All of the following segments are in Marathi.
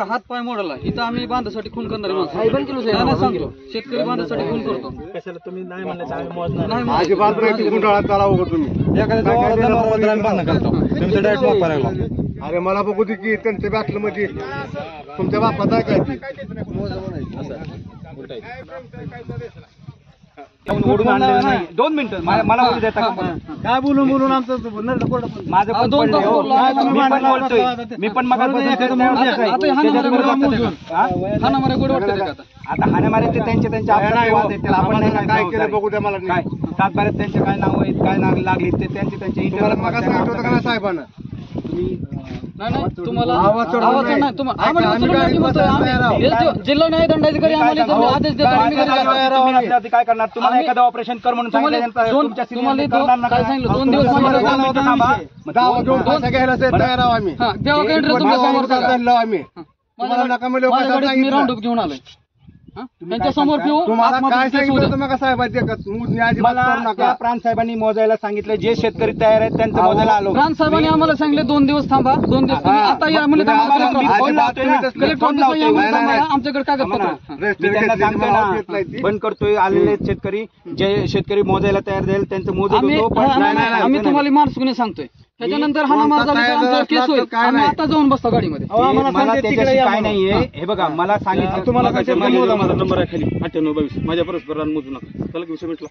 हात पाय मोडाला इथं आम्ही बांधासाठी खून करणार आहे सांगतो शेतकरी बांधासाठी खून करतो कशाला तुम्ही नाही म्हणलं अरे मला बघू दे की त्यांच्या बॅटल मध्ये तुमच्या बापात आहे काय ओढून आणलेलं नाही 2 मिनिटं मला होऊ देता काय बोलून बोलून आमचं माझं मी पण मग आता हाणामारे ते त्यांच्या आपण काय केलं बघू द्या मला काय सातबाऱ्यात त्यांचे काय नाव आहेत काय नाव लागले ते त्यांचे इंटरव्ह्यू साहेबांना तुम्हाला जिल्हा न्याय दंडाधिकारी आदेश देतो काय करणार तुम्हाला एखादं ऑपरेशन कर म्हणून सांगितलं काय सांगितलं 2 दिवस आम्ही राऊंड अप घेऊन आलोय त्यांच्या समोर काय सांगितलं साहेब मला प्रांत साहेबांनी मोजायला सांगितलं जे शेतकरी तयार आहेत त्यांचं मोजायला आलो प्रांत साहेबांनी आम्हाला सांगितले 2 दिवस थांबा 2 दिवस आता या म्हणजे आमच्याकडे कागदपत्र बंद करतोय आलेले शेतकरी जे शेतकरी मोजायला तयार झाले त्यांचं मोजत आम्ही तुम्हाला मार्च गुन्हे सांगतोय त्याच्यानंतर हाणामार झाला तर आमचा केस होईल आम्ही आता जाऊन बसतो गाडीमध्ये मला त्याच्याशी काय नाहीये हे बघा मला सांगितलं तुम्हाला माझा नंबर आहे खाली 9822 माझ्या परस्पर मोजू नका त्याला विषय मिटला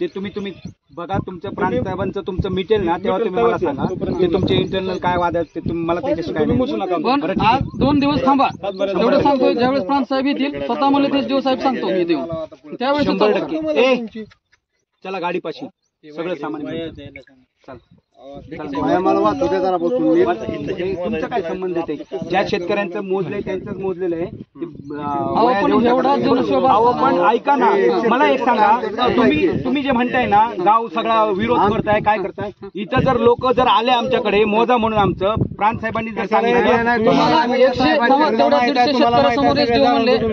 ते तुम्ही बघा तुमचं प्रांत साहेबांचं तुमचं मिटेल ना तेव्हा तुम्ही मला सांगा ते तुमचे इंटरनल काय वाद आहेत ते तुम्ही मला त्याच्याशी काय मोजू नका पण आज 2 दिवस थांबा एवढं सांगतोय ज्यावेळेस प्रांत साहेब येतील स्वतः मला तेच देव साहेब सांगतो मी देऊ त्यावेळेस 100% चला गाडीपाशी सगळं सामान मला वाचू दे जरा बसून तुमचं काय संबंध येते ज्या शेतकऱ्यांचं मोजलंय त्यांचंच मोजलेलं आहे पण ऐका ना मला एक सांगा तुम्ही जे म्हणताय ना गाव सगळा विरोध करताय काय करताय इथं जर लोक जर आले आमच्याकडे मोजा म्हणून आमचं प्रांत साहेबांनी जर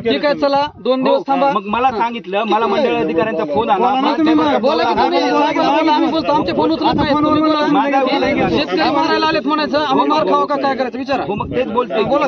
ठीक आहे चला 2 दिवस थांबा मग मला सांगितलं मला मंडळ अधिकाऱ्यांचा फोन आला आमचे फोन उचलत नाही शेतकरी मारायला आलेत म्हणायचं आम्ही मार खावा का काय करायचं विचारा मग तेच बोलतोय बोला